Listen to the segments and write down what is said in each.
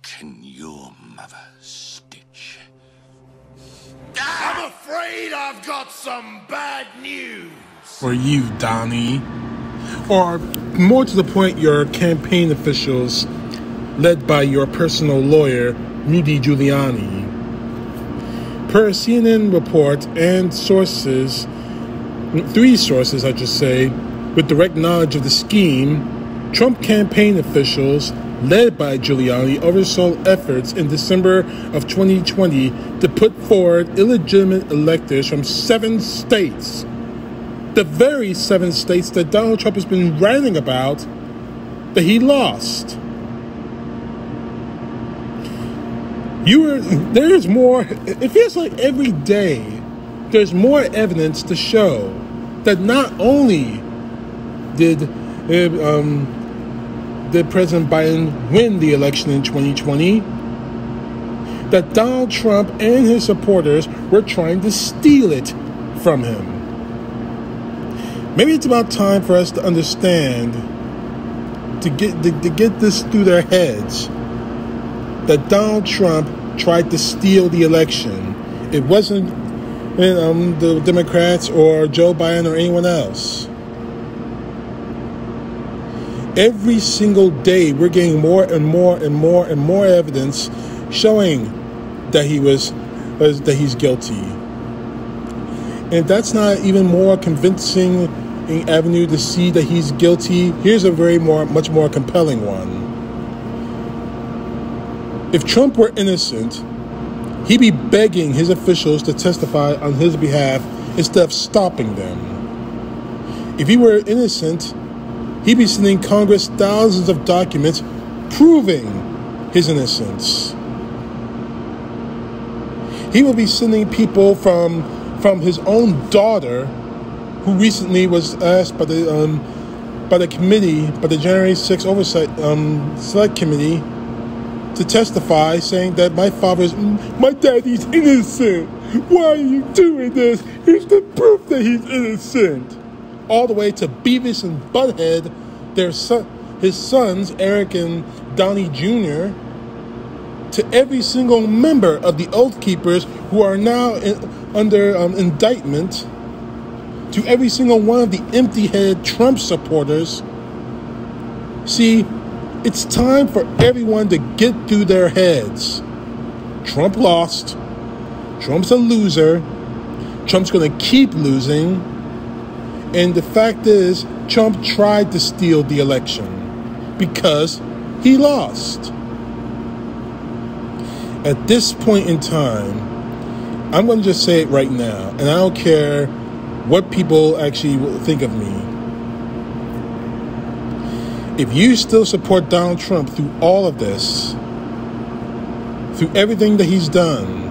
can your mother stitch? I'm afraid I've got some bad news. For you, Donnie. Or, more to the point, your campaign officials, led by your personal lawyer, Rudy Giuliani. Per CNN report and sources, 3 sources, I should say, with direct knowledge of the scheme, Trump campaign officials, led by Giuliani, oversaw efforts in December of 2020 to put forward illegitimate electors from 7 states. The very 7 states that Donald Trump has been ranting about that he lost. There's more, it feels like every day there's more evidence to show that not only did President Biden win the election in 2020, that Donald Trump and his supporters were trying to steal it from him. Maybe it's about time for us to understand, to get this through their heads, that Donald Trump tried to steal the election. It wasn't the Democrats or Joe Biden or anyone else. Every single day, we're getting more and more and more and more evidence showing that he's guilty. And that's not even more convincing avenue to see that he's guilty. Here's a much more compelling one. If Trump were innocent, he'd be begging his officials to testify on his behalf instead of stopping them. If he were innocent, he'd be sending Congress thousands of documents proving his innocence. He will be sending people from his own daughter, who recently was asked by the committee, by the January 6th Oversight Select Committee, to testify, saying that my daddy's innocent. Why are you doing this? Here's the proof that he's innocent. All the way to Beavis and Butthead, his sons, Eric and Donnie Jr., to every single member of the Oath Keepers who are now under indictment, to every single one of the empty-headed Trump supporters. See, it's time for everyone to get through their heads. Trump lost. Trump's a loser. Trump's going to keep losing. And the fact is, Trump tried to steal the election because he lost. At this point in time, I'm going to just say it right now, and I don't care what people actually think of me. If you still support Donald Trump through all of this, through everything that he's done,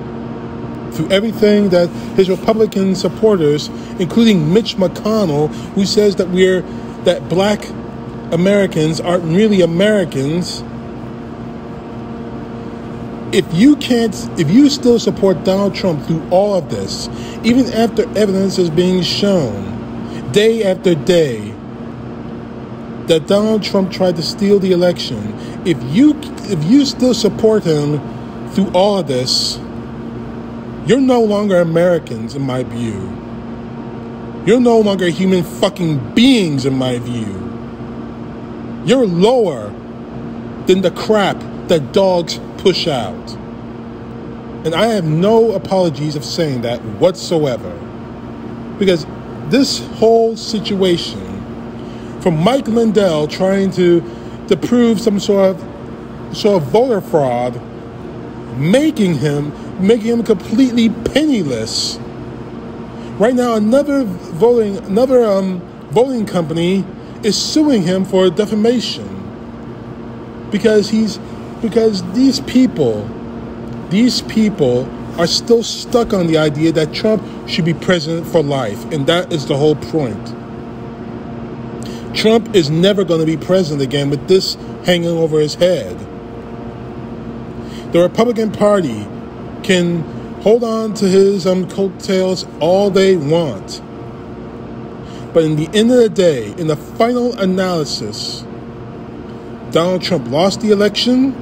through everything that his Republican supporters, including Mitch McConnell, who says that black Americans aren't really Americans, if you still support Donald Trump through all of this, even after evidence is being shown day after day that Donald Trump tried to steal the election, if you still support him through all of this, you're no longer Americans in my view. You're no longer human fucking beings in my view. You're lower than the crap that dogs push out. And I have no apologies of saying that whatsoever. Because this whole situation, from Mike Lindell trying to prove some sort of voter fraud, making him completely penniless. Right now, another voting company is suing him for defamation because these people are still stuck on the idea that Trump should be president for life, and that is the whole point. Trump is never going to be president again with this hanging over his head. The Republican Party can hold on to his coattails all they want. But in the end of the day, in the final analysis, Donald Trump lost the election,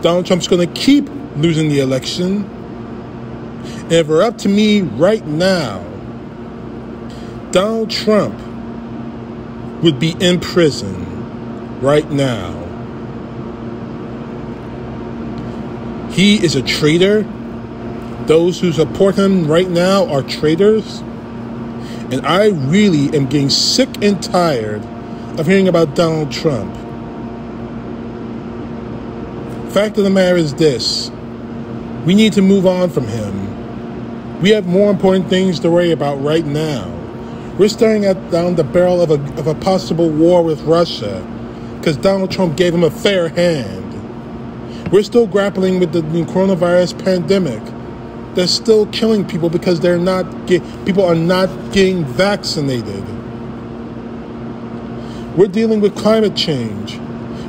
Donald Trump's going to keep losing the election. And if it were up to me right now, Donald Trump would be in prison right now. He is a traitor. Those who support him right now are traitors. And I really am getting sick and tired of hearing about Donald Trump. Fact of the matter is this: we need to move on from him. We have more important things to worry about right now. We're staring down the barrel of a possible war with Russia because Donald Trump gave him a fair hand. We're still grappling with the coronavirus pandemic. They're still killing people because people are not getting vaccinated. We're dealing with climate change.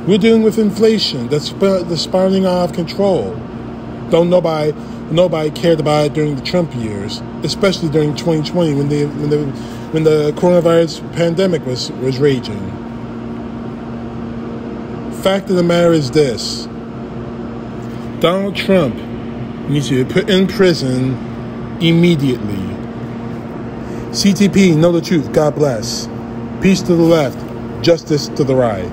We're dealing with inflation that's spiraling out of control. Though nobody cared about it during the Trump years, especially during 2020 when the coronavirus pandemic was raging. Fact of the matter is this: Donald Trump needs to be put in prison immediately. CTP, know the truth. God bless. Peace to the left, justice to the right.